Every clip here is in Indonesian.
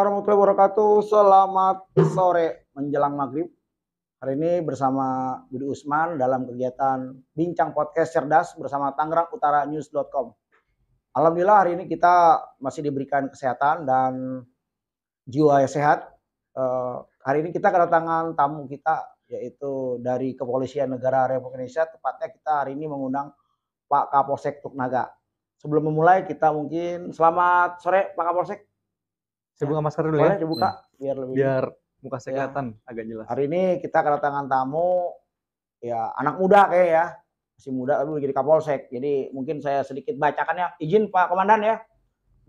warahmatullahi wabarakatuh. Selamat sore menjelang maghrib. Hari ini bersama Budi Usman dalam kegiatan Bincang Podcast Cerdas bersama TangerangUtaraNews.com. Alhamdulillah hari ini kita masih diberikan kesehatan dan jiwa yang sehat. Hari ini kita kedatangan tamu kita yaitu dari Kepolisian Negara Republik Indonesia. Tepatnya kita hari ini mengundang Pak Kapolsek Teluk-Naga. Sebelum memulai kita mungkin selamat sore Pak Kapolsek. Saya buka masker dulu. Boleh ya. dibuka Biar muka saya kelihatan agak jelas. Hari ini kita kedatangan tamu ya anak muda kayak ya. Masih muda tapi jadi Kapolsek. Jadi mungkin saya sedikit bacakan ya. Izin Pak Komandan ya.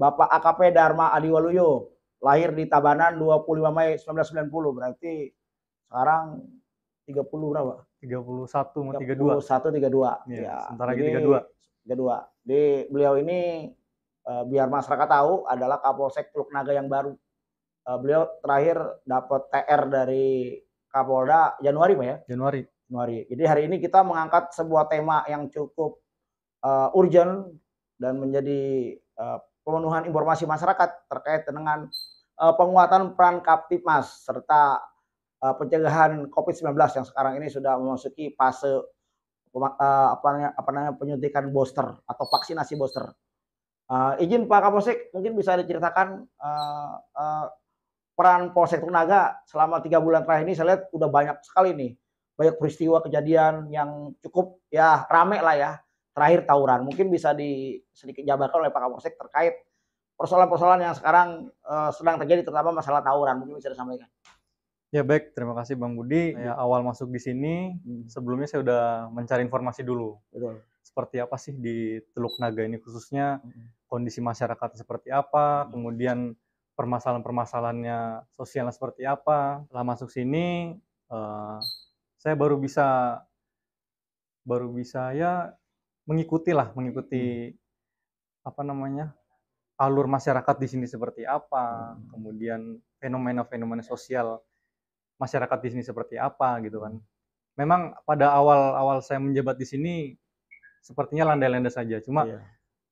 Bapak AKP Dharma Adiwaluyo. Lahir di Tabanan 25 Mei 1990. Berarti sekarang 30 berapa? 31 mau 32. 32. Ya, sebentar lagi 32. Jadi beliau ini biar masyarakat tahu adalah Kapolsek Teluk-Naga yang baru. Beliau terakhir dapat TR dari Kapolda Januari Pak ya? Januari. Jadi hari ini kita mengangkat sebuah tema yang cukup urgent dan menjadi pemenuhan informasi masyarakat terkait dengan penguatan peran Kaptipmas serta pencegahan COVID-19 yang sekarang ini sudah memasuki fase penyuntikan booster atau vaksinasi booster. Izin Pak Kapolsek mungkin bisa diceritakan peran Polsek Teluk-Naga selama 3 bulan terakhir ini. Saya lihat udah banyak sekali nih, banyak peristiwa kejadian yang cukup ya rame lah ya. Terakhir tawuran, mungkin bisa sedikit jabarkan oleh Pak Kapolsek terkait persoalan-persoalan yang sekarang sedang terjadi, terutama masalah tawuran, mungkin bisa disampaikan. Ya baik, terima kasih Bang Budi. Saya awal masuk di sini, sebelumnya saya udah mencari informasi dulu. Betul. Seperti apa sih di Teluk-Naga ini khususnya, kondisi masyarakat seperti apa, kemudian permasalahan-permasalahannya sosialnya seperti apa. Setelah masuk sini, saya baru bisa ya mengikuti alur masyarakat di sini seperti apa, kemudian fenomena-fenomena sosial masyarakat di sini seperti apa gitu kan. Memang pada awal saya menjabat di sini sepertinya landai-landai saja. Cuma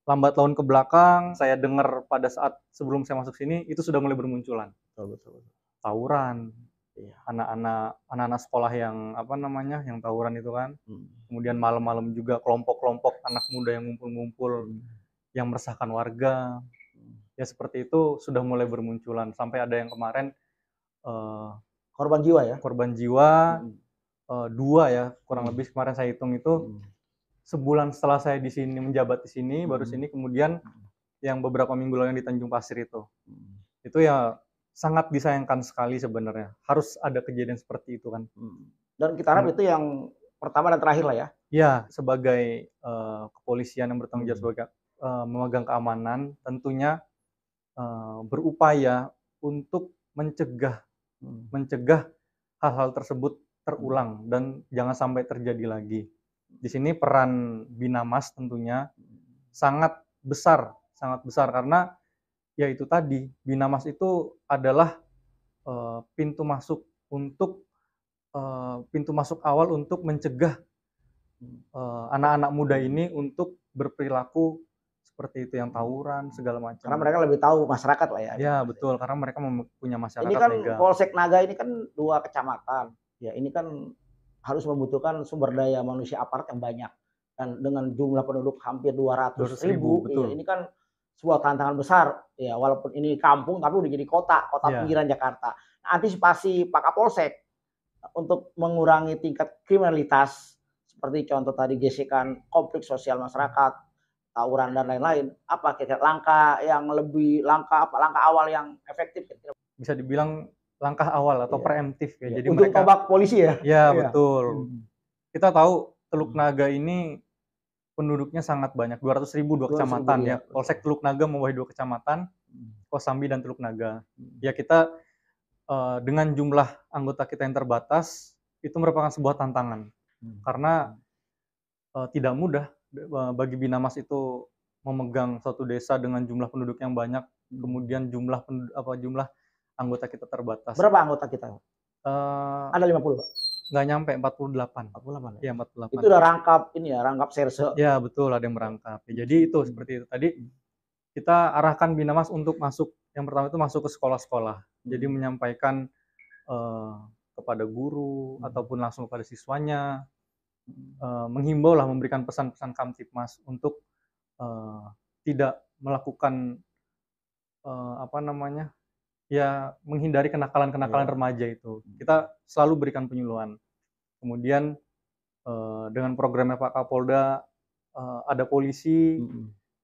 lambat laun ke belakang saya dengar pada saat sebelum saya masuk sini itu sudah mulai bermunculan. Betul. Tawuran. Anak-anak sekolah yang yang tawuran itu kan. Kemudian malam-malam juga kelompok-kelompok anak muda yang ngumpul-ngumpul yang meresahkan warga. Ya seperti itu sudah mulai bermunculan sampai ada yang kemarin korban jiwa ya? Korban jiwa 2 ya, kurang lebih kemarin saya hitung itu sebulan setelah saya di sini menjabat di sini, baru sini kemudian yang beberapa minggu lalu yang di Tanjung Pasir itu. Itu ya sangat disayangkan sekali sebenarnya. Harus ada kejadian seperti itu kan. Dan kita harap itu yang pertama dan terakhir lah ya? Ya, sebagai kepolisian yang bertanggung jawab sebagai memegang keamanan, tentunya berupaya untuk mencegah hal-hal tersebut terulang dan jangan sampai terjadi lagi. Di sini peran Binamas tentunya sangat besar karena ya itu tadi, Binamas itu adalah pintu masuk awal untuk mencegah anak-anak muda ini untuk berperilaku seperti itu yang tawuran segala macam. Karena mereka lebih tahu masyarakat lah ya. Ya betul, karena mereka punya masyarakat. Ini kan Polsek Naga ini kan 2 kecamatan. Ya ini kan harus membutuhkan sumber daya manusia aparat yang banyak dan dengan jumlah penduduk hampir 200.000. Ya, ini kan sebuah tantangan besar. Ya walaupun ini kampung tapi udah jadi kota pinggiran Jakarta. Nah, antisipasi Pak Kapolsek untuk mengurangi tingkat kriminalitas seperti contoh tadi gesekan konflik sosial masyarakat, tawuran dan lain-lain, apa kira-kira langkah awal yang efektif kira-kira? Bisa dibilang langkah awal atau preemptif ya. Jadi untuk tombak polisi ya? Ya betul. Kita tahu Teluk-Naga ini penduduknya sangat banyak, 200.000 2 kecamatan ya. Polsek Teluk-Naga membawahi 2 kecamatan, Kosambi dan Teluk-Naga. Ya kita dengan jumlah anggota kita yang terbatas itu merupakan sebuah tantangan karena tidak mudah bagi Binamas itu memegang suatu desa dengan jumlah penduduk yang banyak, kemudian jumlah anggota kita terbatas. Berapa anggota kita? Ada 50, Pak? Nggak nyampe, 48. 48 ya? Iya, 48. Itu udah rangkap serse. Ya, betul, ada yang merangkap. Ya, jadi itu seperti itu tadi kita arahkan Binamas untuk masuk yang pertama itu masuk ke sekolah-sekolah. Jadi menyampaikan kepada guru ataupun langsung kepada siswanya, menghimbau lah, memberikan pesan-pesan Kamtibmas untuk tidak melakukan apa namanya, ya menghindari kenakalan-kenakalan remaja itu. Kita selalu berikan penyuluhan. Kemudian dengan programnya Pak Kapolda, ada polisi,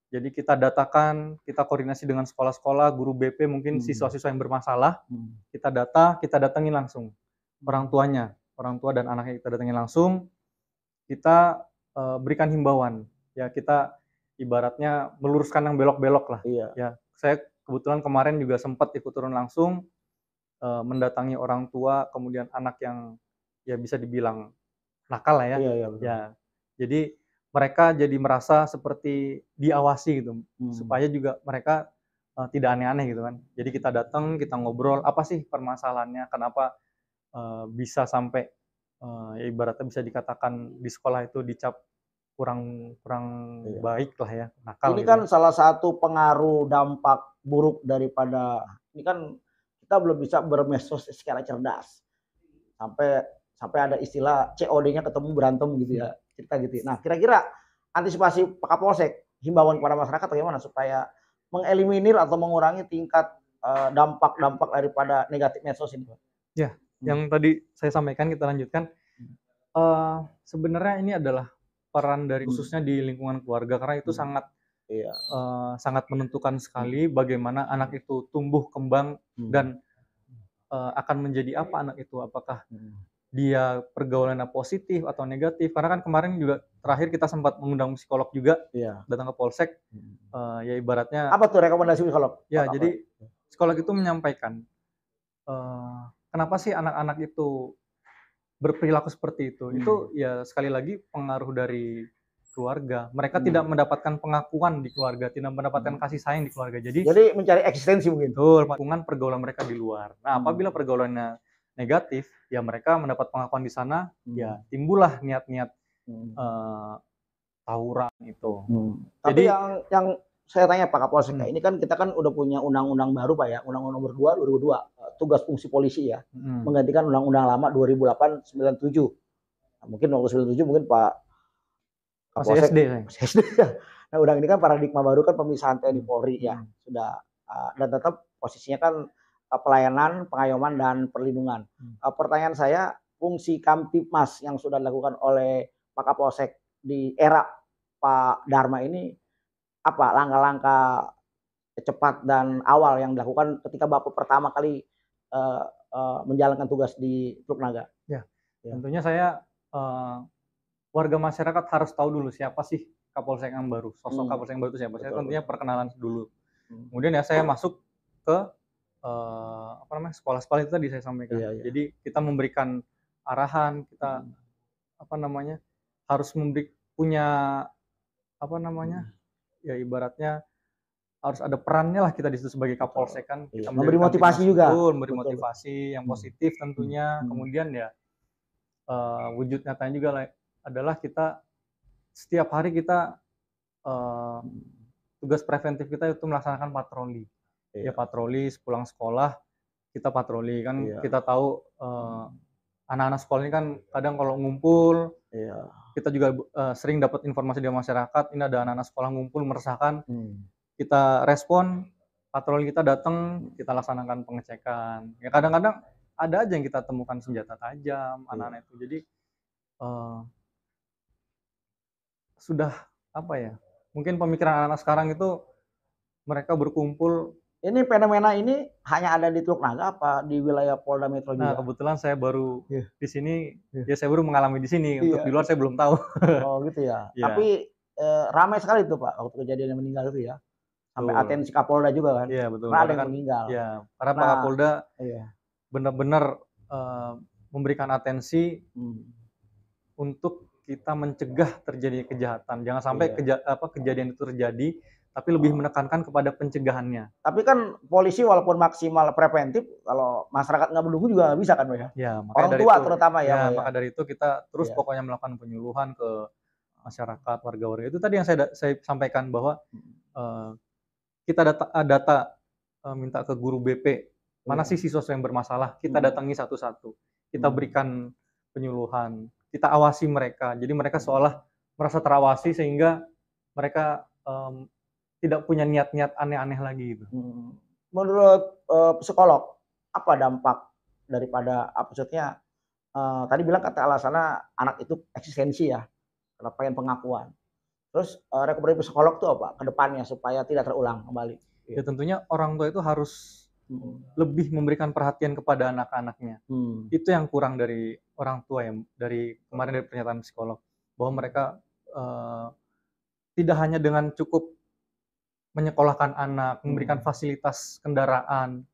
jadi kita datakan, kita koordinasi dengan sekolah-sekolah, guru BP, mungkin siswa-siswa yang bermasalah, kita datangin langsung orang tuanya, orang tua dan anaknya kita datangin langsung, kita berikan himbauan, ya kita ibaratnya meluruskan yang belok-belok lah. Ya, saya kebetulan kemarin juga sempat ikut turun langsung, mendatangi orang tua, kemudian anak yang ya bisa dibilang nakal lah ya. Ya, jadi mereka jadi merasa seperti diawasi gitu, supaya juga mereka tidak aneh-aneh gitu kan. Jadi kita datang, kita ngobrol, apa sih permasalahannya, kenapa bisa sampai ya ibaratnya bisa dikatakan di sekolah itu dicap kurang baik lah ya, nakal. Ini gitu kan ya. salah satu pengaruh dampak buruk daripada, ini kan kita belum bisa bermedsos secara cerdas. Sampai ada istilah COD-nya ketemu berantem gitu ya, cerita gitu. Nah, kira-kira antisipasi Pak Kapolsek, himbauan kepada masyarakat bagaimana supaya mengeliminir atau mengurangi tingkat dampak-dampak daripada negatif medsos ini, Pak? Ya, yang tadi saya sampaikan, kita lanjutkan. Sebenarnya ini adalah peran dari khususnya di lingkungan keluarga, karena itu sangat sangat menentukan sekali bagaimana anak itu tumbuh kembang dan akan menjadi apa anak itu, apakah dia pergaulannya positif atau negatif. Karena kan kemarin juga terakhir kita sempat mengundang psikolog juga datang ke Polsek, ya ibaratnya apa tuh rekomendasi psikolog? Ya, jadi psikolog itu menyampaikan kenapa sih anak-anak itu berperilaku seperti itu. Itu ya sekali lagi pengaruh dari keluarga. Mereka tidak mendapatkan pengakuan di keluarga, tidak mendapatkan kasih sayang di keluarga. Jadi mencari eksistensi mungkin. Betul, lingkungan pergaulan mereka di luar. Nah, apabila pergaulannya negatif, ya mereka mendapat pengakuan di sana, ya timbullah niat-niat tawuran itu. Tapi yang saya tanya Pak Kapolsek, ini kan kita kan udah punya undang-undang baru Pak ya, Undang-Undang Nomor 2 2002, tugas fungsi polisi ya, menggantikan undang-undang lama 2008-97. Nah, mungkin waktu 97 mungkin Pak Kapolsek masih SD ya. Nah, undang ini kan paradigma baru kan pemisahan TNI Polri ya, sudah dan tetap posisinya kan pelayanan, pengayoman dan perlindungan. Pertanyaan saya, fungsi Kamtibmas yang sudah dilakukan oleh Pak Kapolsek di era Pak Dharma ini apa langkah-langkah cepat dan awal yang dilakukan ketika Bapak pertama kali menjalankan tugas di Teluk Naga? Ya, tentunya saya warga masyarakat harus tahu dulu siapa sih Kapolsek yang baru, sosok Kapolsek yang baru itu siapa. Saya tentunya perkenalan dulu. Kemudian ya saya masuk ke apa namanya, sekolah-sekolah itu tadi saya sampaikan. Jadi kita memberikan arahan, kita apa namanya, harus punya apa namanya, ya ibaratnya harus ada perannya lah kita di situ sebagai Kapolsek kan. Kita memberi motivasi juga. Memberi motivasi yang positif tentunya. Kemudian ya wujud nyatanya juga adalah kita setiap hari kita tugas preventif kita itu melaksanakan patroli. Ya patroli sepulang sekolah kita patroli kan. Kita tahu anak-anak sekolah ini kan kadang kalau ngumpul, kita juga sering dapat informasi dari masyarakat, ini ada anak-anak sekolah ngumpul meresahkan, kita respon, patroli kita datang, kita laksanakan pengecekan. Ya kadang-kadang ada aja yang kita temukan senjata tajam, anak-anak itu. Jadi sudah apa ya, mungkin pemikiran anak-anak sekarang itu mereka berkumpul. Ini fenomena ini hanya ada di Teluk Naga apa di wilayah Polda Metro juga? Nah, kebetulan saya baru di sini, ya saya baru mengalami di sini. Untuk di luar saya belum tahu. Oh gitu ya. Tapi ramai sekali itu Pak waktu kejadian yang meninggal itu ya. Sampai atensi Kapolda juga kan? Iya betul. Karena ada yang meninggal. Iya, karena Pak Kapolda benar-benar memberikan atensi untuk kita mencegah terjadi kejahatan. Jangan sampai kejadian itu terjadi, tapi lebih menekankan kepada pencegahannya. Tapi kan polisi walaupun maksimal preventif, kalau masyarakat nggak mendukung juga nggak bisa kan Pak ya? Ya, orang tua itu, terutama ya. Maka dari itu kita terus pokoknya melakukan penyuluhan ke masyarakat, warga-warga. Itu tadi yang saya sampaikan bahwa kita data minta ke guru BP, mana sih siswa yang bermasalah, kita datangi satu-satu, kita berikan penyuluhan, kita awasi mereka, jadi mereka seolah merasa terawasi sehingga mereka tidak punya niat-niat aneh-aneh lagi gitu. Menurut psikolog, apa dampak daripada maksudnya tadi bilang kata alasannya anak itu eksistensi ya, karena pengen pengakuan. Terus rekomendasi psikolog tuh apa ke depannya supaya tidak terulang kembali? Ya tentunya orang tua itu harus lebih memberikan perhatian kepada anak-anaknya. Itu yang kurang dari orang tua ya, dari kemarin dari pernyataan psikolog, bahwa mereka tidak hanya dengan cukup menyekolahkan anak, memberikan fasilitas kendaraan,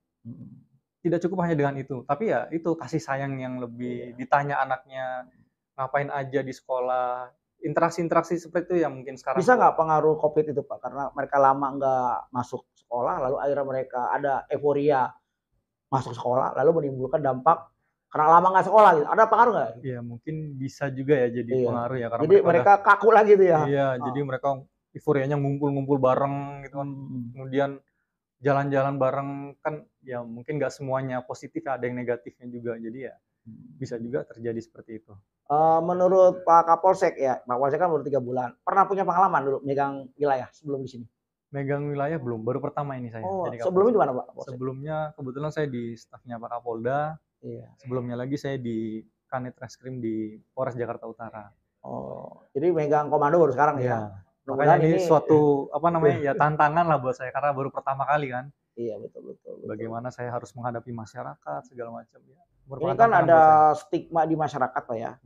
tidak cukup hanya dengan itu, tapi ya itu kasih sayang yang lebih, ditanya anaknya ngapain aja di sekolah, interaksi-interaksi seperti itu yang mungkin sekarang. Bisa nggak pengaruh COVID itu Pak? Karena mereka lama nggak masuk sekolah, lalu akhirnya mereka ada euforia masuk sekolah, lalu menimbulkan dampak karena lama nggak sekolah gitu. Ada pengaruh nggak? Iya mungkin bisa juga ya jadi pengaruh ya, karena jadi mereka kaku lagi tuh ya. Iya, jadi mereka euforianya ngumpul-ngumpul bareng gitu kan, kemudian jalan-jalan bareng kan, ya mungkin nggak semuanya positif, ada yang negatifnya juga, jadi ya bisa juga terjadi seperti itu. Menurut Pak Kapolsek ya, Pak Kapolsek kan baru 3 bulan, pernah punya pengalaman dulu megang wilayah sebelum di sini? Megang wilayah belum, baru pertama ini saya. Oh, sebelumnya di mana Pak Kapolsek? Sebelumnya kebetulan saya di stafnya Pak Kapolda, sebelumnya lagi saya di Kanit Reskrim di Polres Jakarta Utara. Oh, jadi megang komando baru sekarang ya? Makanya ini suatu ya tantangan lah buat saya karena baru pertama kali kan. Iya betul. Bagaimana saya harus menghadapi masyarakat segala macam ya. Ini kan ada stigma di masyarakat Pak ya.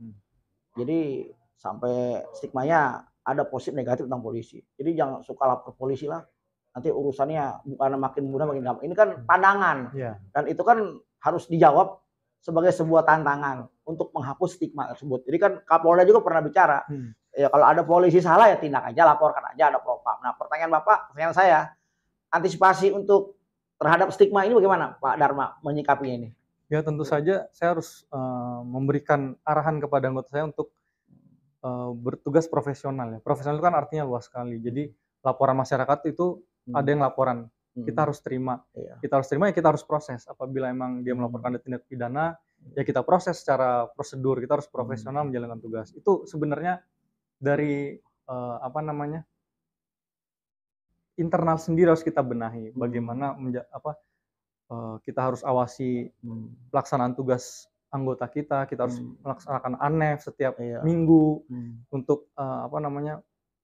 Jadi sampai stigmanya ada positif negatif tentang polisi. Jadi jangan suka lapor polisi lah. Nanti urusannya bukan makin mudah makin gampang. Ini kan pandangan. Dan itu kan harus dijawab sebagai sebuah tantangan untuk menghapus stigma tersebut. Jadi kan Kapolda juga pernah bicara. Ya kalau ada polisi salah ya tindak aja, laporkan aja, ada propam. Nah, pertanyaan saya, antisipasi untuk terhadap stigma ini bagaimana Pak Dharma menyikapinya ini? Ya tentu saja saya harus memberikan arahan kepada anggota saya untuk bertugas profesional ya. Profesional itu kan artinya luas sekali. Jadi laporan masyarakat itu ada yang laporan, kita harus terima. Kita harus terima ya kita harus proses. Apabila emang dia melaporkan ada tindak pidana, ya kita proses secara prosedur. Kita harus profesional menjalankan tugas. Itu sebenarnya dari internal sendiri harus kita benahi. Bagaimana kita harus awasi pelaksanaan tugas anggota kita harus melaksanakan ANEF setiap minggu untuk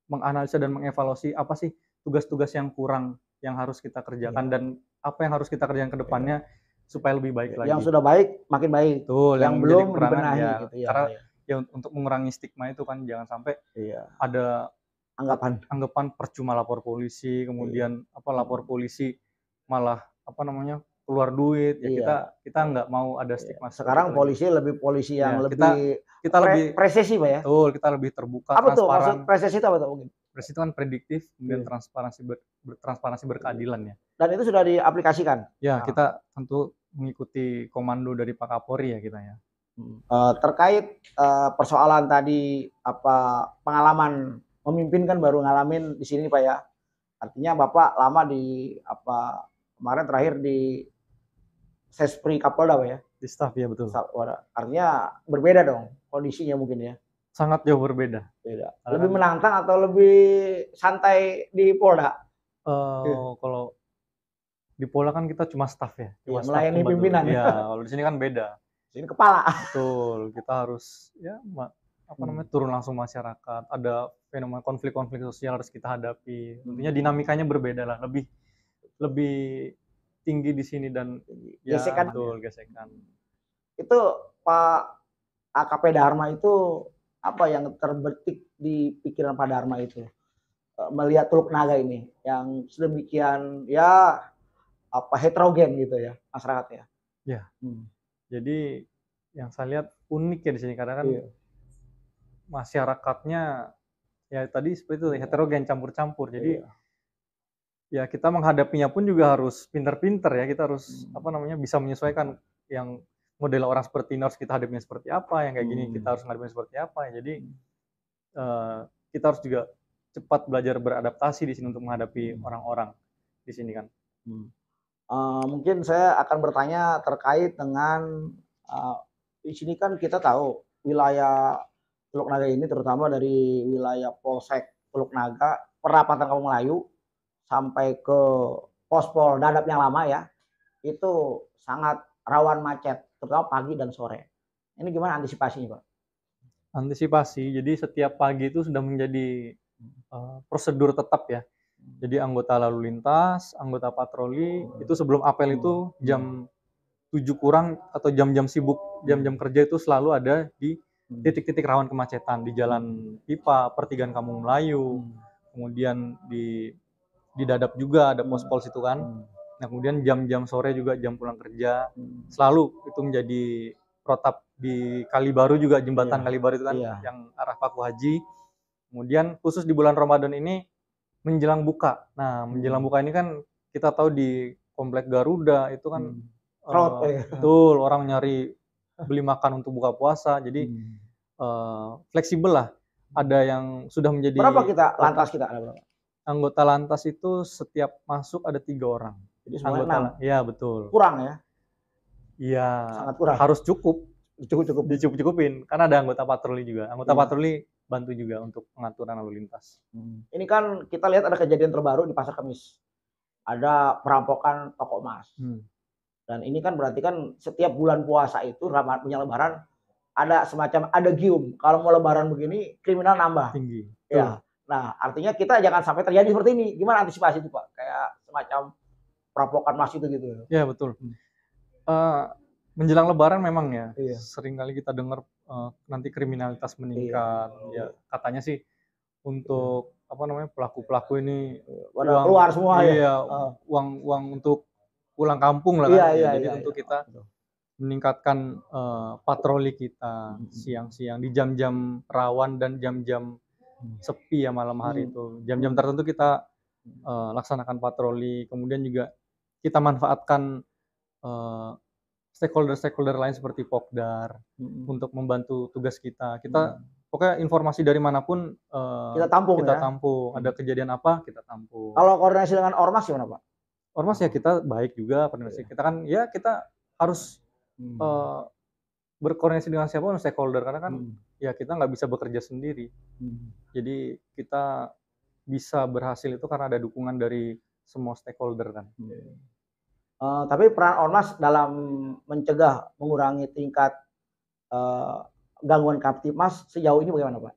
menganalisa dan mengevaluasi apa sih tugas-tugas yang kurang yang harus kita kerjakan dan apa yang harus kita kerjakan ke depannya supaya lebih baik lagi. Yang sudah baik makin baik. Betul, yang belum dibenahi gitu ya. Karena ya untuk mengurangi stigma itu kan jangan sampai ada anggapan percuma lapor polisi, kemudian lapor polisi malah keluar duit ya. Kita nggak mau ada stigma. Sekarang polisi yang lebih kita lebih presisi Pak ya. Betul, kita lebih terbuka, apa tuh maksud presisi itu apa tuh mungkin? Presisi itu kan prediktif, kemudian transparansi berkeadilan ya. Dan itu sudah diaplikasikan? Ya, kita tentu mengikuti komando dari Pak Kapolri ya kita ya. Terkait persoalan tadi pengalaman memimpin kan baru ngalamin di sini Pak ya. Artinya Bapak lama di kemarin terakhir di Sespri Kapolda Pak ya. Di staf ya betul. Artinya berbeda dong kondisinya mungkin ya. Sangat jauh berbeda. Lebih menantang atau lebih santai di Polda? Kalau di Polda kan kita cuma staf ya. Cuma melayani pimpinan. Ya, kalau di sini kan beda. Ini kepala. Betul, kita harus turun langsung masyarakat. Ada fenomena konflik-konflik sosial harus kita hadapi. Tentunya dinamikanya berbeda lah, lebih tinggi di sini dan gesekan. Betul, gesekan. Itu Pak AKP Dharma itu apa yang terbetik di pikiran Pak Dharma itu melihat Teluk Naga ini yang sedemikian heterogen gitu ya masyarakatnya. Ya. Jadi yang saya lihat unik ya di sini karena kan masyarakatnya ya tadi seperti itu heterogen, campur-campur. Jadi ya kita menghadapinya pun juga harus pinter-pinter ya, kita harus bisa menyesuaikan yang model orang seperti ini harus kita hadapinya seperti apa, yang kayak gini kita harus menghadapinya seperti apa. Jadi kita harus juga cepat belajar beradaptasi di sini untuk menghadapi orang-orang di sini kan. Mungkin saya akan bertanya terkait dengan, eee, di sini kan kita tahu wilayah Teluk Naga ini terutama dari wilayah Polsek Teluk Naga, perapatan Kampung Melayu, sampai ke Pospol Dadap yang lama ya, itu sangat rawan macet, terutama pagi dan sore. Ini gimana antisipasinya, Pak? Antisipasi, jadi setiap pagi itu sudah menjadi prosedur tetap ya. Jadi anggota lalu lintas, anggota patroli itu sebelum apel itu jam 7 kurang atau jam-jam sibuk, jam-jam kerja itu selalu ada di titik-titik rawan kemacetan di Jalan Pipa, pertigaan Kampung Melayu, kemudian di Dadap juga ada pos-pos itu kan. Nah, kemudian jam-jam sore juga jam pulang kerja selalu itu menjadi protap di Kalibaru juga, jembatan Kalibaru itu kan yang arah Paku Haji. Kemudian khusus di bulan Ramadan ini menjelang buka. Nah, menjelang buka ini kan kita tahu di Komplek Garuda itu kan betul orang nyari beli makan untuk buka puasa. Jadi fleksibel lah. Ada yang sudah menjadi Berapa kita lantas kita ada berapa? Anggota lantas itu setiap masuk ada 3 orang. Jadi Anggota, ya betul. Kurang ya? Iya. Sangat kurang. Harus cukup. Cukup. Dicukup-cukupin. Karena ada anggota patroli juga. Anggota patroli bantu juga untuk pengaturan lalu lintas. Ini kan kita lihat ada kejadian terbaru di Pasar Kemis. Ada perampokan toko emas. Dan ini kan berarti kan setiap bulan puasa itu menjelang Lebaran ada semacam ada gium. Kalau mau Lebaran begini kriminal nambah. Tinggi. Ya. Nah, artinya kita jangan sampai terjadi seperti ini. Gimana antisipasi itu, Pak? Kayak semacam perampokan emas itu gitu. Ya, betul. Menjelang Lebaran memang ya, sering kali kita dengar nanti kriminalitas meningkat. Ya, katanya sih untuk pelaku-pelaku ini uang, keluar semua uang untuk pulang kampung lah kan. Jadi untuk kita meningkatkan patroli kita siang-siang di jam-jam rawan dan jam-jam sepi ya malam hari itu. Jam-jam tertentu kita laksanakan patroli, kemudian juga kita manfaatkan stakeholder lain seperti Pokdar untuk membantu tugas kita. Kita pokoknya informasi dari manapun kita tampung. Ada kejadian apa kita tampung. Kalau koordinasi dengan Ormas gimana, Pak? Ormas ya kita baik juga koordinasi. Kita kan ya kita harus berkoordinasi dengan siapapun stakeholder karena kan ya kita nggak bisa bekerja sendiri. Jadi kita bisa berhasil itu karena ada dukungan dari semua stakeholder kan. Tapi peran Ormas dalam mencegah mengurangi tingkat gangguan Kamtibmas sejauh ini bagaimana, Pak?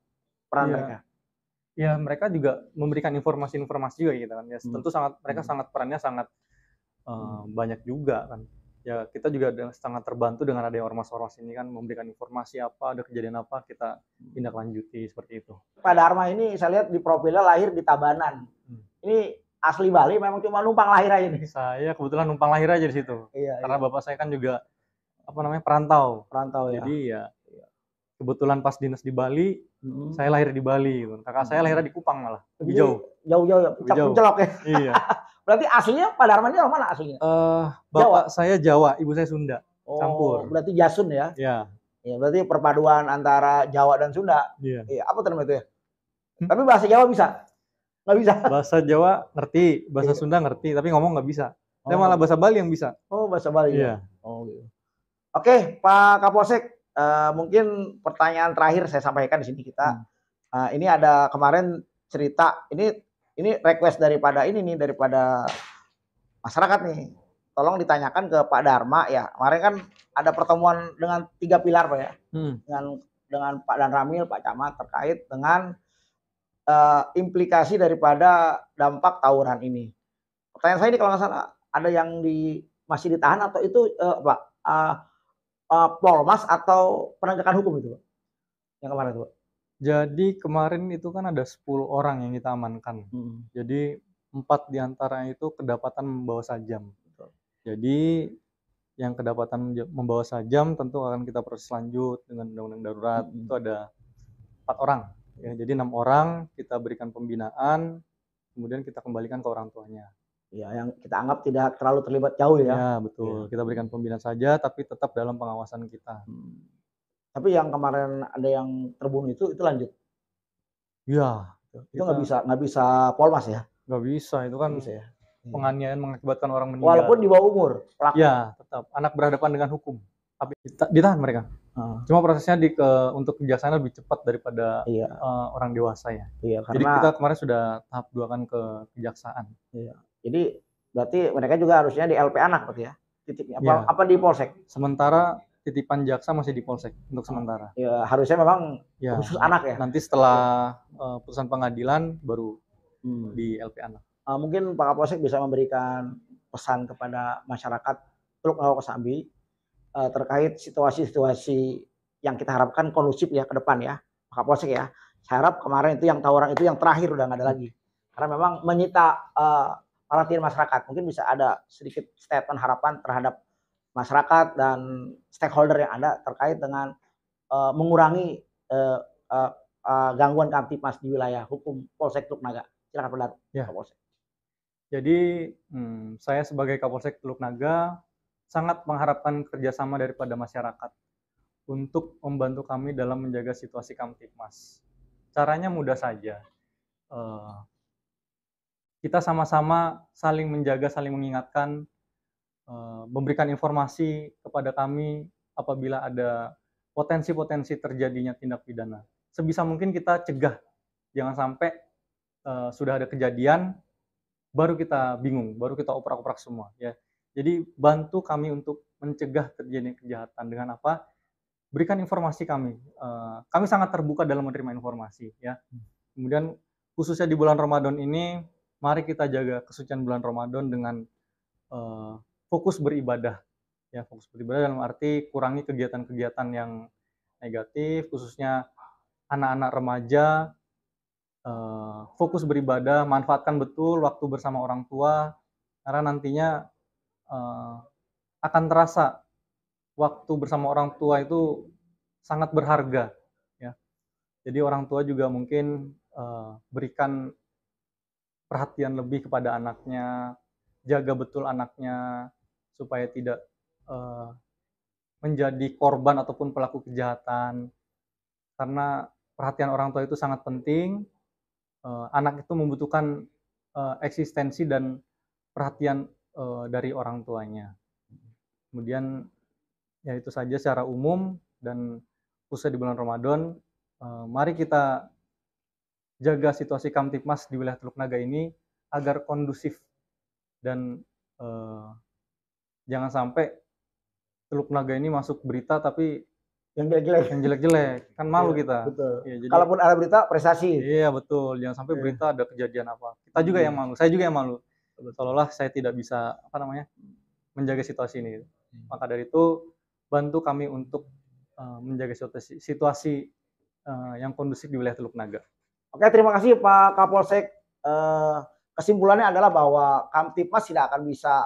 Peran mereka? Ya mereka juga memberikan informasi-informasi juga gitu kan. Ya tentu mereka perannya sangat banyak juga kan. Ya kita juga sangat terbantu dengan adanya ormas-ormas ini kan memberikan informasi apa, ada kejadian apa kita tindak lanjuti seperti itu. Pak Dharma ini saya lihat di profilnya lahir di Tabanan. Ini asli Bali memang cuma numpang lahir aja nih? Saya kebetulan numpang lahir aja di situ. Karena bapak saya kan juga perantau. Jadi ya kebetulan pas dinas di Bali, saya lahir di Bali. Kakak saya lahirnya di Kupang malah, lebih jauh. Jauh-jauh, pencelok ya. Iya. Berarti aslinya Pak Dharma ini orang mana aslinya? Bapak saya Jawa, ibu saya Sunda. Campur. Berarti Jasun ya? Iya. Ya, berarti perpaduan antara Jawa dan Sunda. Iya. Apa namanya itu ya? Tapi bahasa Jawa bisa? Nggak bisa? Bahasa Jawa ngerti, bahasa Sunda ngerti, tapi ngomong nggak bisa. Saya malah bahasa Bali yang bisa. Oh, bahasa Bali. Iya. Gitu. Oke, Pak Kapolsek, mungkin pertanyaan terakhir saya sampaikan di sini kita. Ini ada kemarin cerita, ini request daripada masyarakat nih. Tolong ditanyakan ke Pak Dharma ya. Kemarin kan ada pertemuan dengan 3 pilar, Pak ya. Dengan Pak Dan Ramil, Pak Camat terkait dengan implikasi daripada dampak tawuran ini. Pertanyaan saya ini kalau nggak salah ada yang masih ditahan atau itu Polmas atau penegakan hukum itu, Pak? Yang kemarin itu, Pak. Jadi kemarin itu kan ada 10 orang yang kita amankan. Jadi 4 diantaranya itu kedapatan membawa sajam. Jadi yang kedapatan membawa sajam tentu akan kita proses lanjut dengan undang-undang darurat. Itu ada 4 orang. Ya, jadi 6 orang kita berikan pembinaan, kemudian kita kembalikan ke orang tuanya. Ya, yang kita anggap tidak terlalu terlibat jauh ya. Ya, betul. Kita berikan pembinaan saja, tapi tetap dalam pengawasan kita. Tapi yang kemarin ada yang terbunuh itu lanjut? Iya. Itu nggak bisa Polmas ya? Nggak bisa, itu kan bisa ya? penganiayaan mengakibatkan orang meninggal. Walaupun di bawah umur pelaku. Ya, tetap anak berhadapan dengan hukum. Tapi ditahan mereka. Cuma prosesnya untuk kejaksaan lebih cepat daripada orang dewasa ya. Iya, jadi kita kemarin sudah tahap 2 kan ke kejaksaan. Iya. Jadi berarti mereka juga harusnya di LP anak berarti ya. Titiknya apa di polsek? Sementara titipan jaksa masih di polsek untuk sementara. Ya, harusnya memang khusus anak ya. Nanti setelah putusan pengadilan baru di LP anak. Mungkin Pak Kapolsek bisa memberikan pesan kepada masyarakat Teluk Naga Kosambi terkait situasi-situasi yang kita harapkan kondusif ya ke depan ya, Pak Kapolsek ya. Saya harap kemarin itu yang tawuran itu yang terakhir udah nggak ada lagi. Karena memang menyita perhatian masyarakat. Mungkin bisa ada sedikit statement harapan terhadap masyarakat dan stakeholder yang ada terkait dengan mengurangi gangguan Kamtipmas di wilayah hukum Polsek Teluk Naga. Silakan pendapat Kapolsek. Jadi saya sebagai Kapolsek Teluk Naga sangat mengharapkan kerjasama daripada masyarakat untuk membantu kami dalam menjaga situasi Kamtipmas. Caranya mudah saja. Kita sama-sama saling menjaga, saling mengingatkan, memberikan informasi kepada kami apabila ada potensi-potensi terjadinya tindak pidana. Sebisa mungkin kita cegah, jangan sampai sudah ada kejadian, baru kita bingung, baru kita oprak-oprak semua. Ya. Jadi bantu kami untuk mencegah terjadinya kejahatan dengan apa? Berikan informasi kami. Kami sangat terbuka dalam menerima informasi. Ya. Kemudian khususnya di bulan Ramadan ini, mari kita jaga kesucian bulan Ramadan dengan fokus beribadah. Ya, fokus beribadah dalam arti kurangi kegiatan-kegiatan yang negatif, khususnya anak-anak remaja. Fokus beribadah, manfaatkan betul waktu bersama orang tua, karena nantinya akan terasa waktu bersama orang tua itu sangat berharga. Ya. Jadi orang tua juga mungkin berikan perhatian lebih kepada anaknya, jaga betul anaknya supaya tidak menjadi korban ataupun pelaku kejahatan. Karena perhatian orang tua itu sangat penting. Anak itu membutuhkan eksistensi dan perhatian dari orang tuanya. Kemudian ya itu saja secara umum, dan khususnya di bulan Ramadan, mari kita jaga situasi Kamtipmas di wilayah Teluk Naga ini agar kondusif dan jangan sampai Teluk Naga ini masuk berita tapi yang jelek-jelek kan malu kita. Betul. Ya, jadi, kalaupun ada berita prestasi. Iya betul, jangan sampai berita ada kejadian apa. Kita juga yang malu, saya juga yang malu. Seolah-olah saya tidak bisa menjaga situasi ini. Maka dari itu bantu kami untuk menjaga situasi yang kondusif di wilayah Teluk Naga. Oke, terima kasih Pak Kapolsek. Kesimpulannya adalah bahwa Kamtipmas tidak akan bisa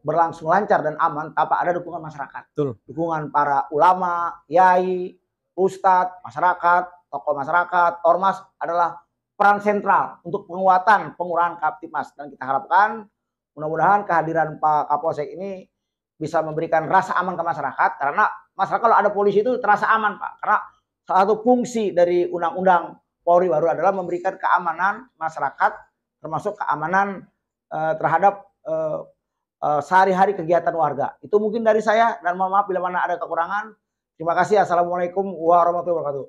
berlangsung lancar dan aman tanpa ada dukungan masyarakat. Betul. Dukungan para ulama, yai, ustadz, masyarakat, tokoh masyarakat, ormas adalah peran sentral untuk pengurangan Kamtipmas. Dan kita harapkan mudah-mudahan kehadiran Pak Kapolsek ini bisa memberikan rasa aman ke masyarakat, karena masyarakat kalau ada polisi itu terasa aman, Pak. Karena salah satu fungsi dari Undang-Undang Polri baru adalah memberikan keamanan masyarakat, termasuk keamanan terhadap sehari-hari kegiatan warga. Itu mungkin dari saya, dan mohon maaf bila mana ada kekurangan. Terima kasih. Assalamualaikum warahmatullahi wabarakatuh.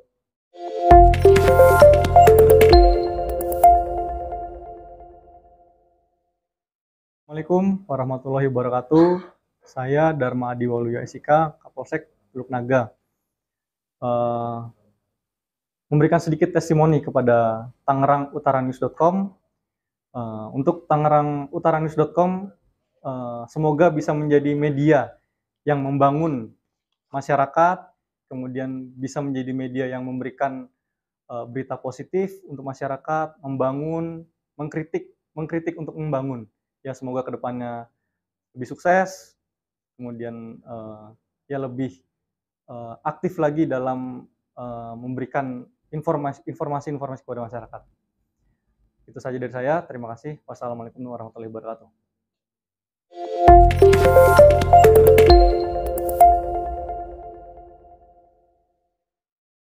Assalamualaikum warahmatullahi wabarakatuh. Saya Dharma Adi Waluyo SIK, Kapolsek Teluk Naga. Memberikan sedikit testimoni kepada tangerangutaranews.com. Untuk tangerangutaranews.com, semoga bisa menjadi media yang membangun masyarakat, kemudian bisa menjadi media yang memberikan berita positif untuk masyarakat, membangun, mengkritik untuk membangun. Ya, semoga kedepannya lebih sukses, kemudian ya lebih aktif lagi dalam memberikan informasi kepada masyarakat. Itu saja dari saya. Terima kasih. Wassalamualaikum warahmatullahi wabarakatuh.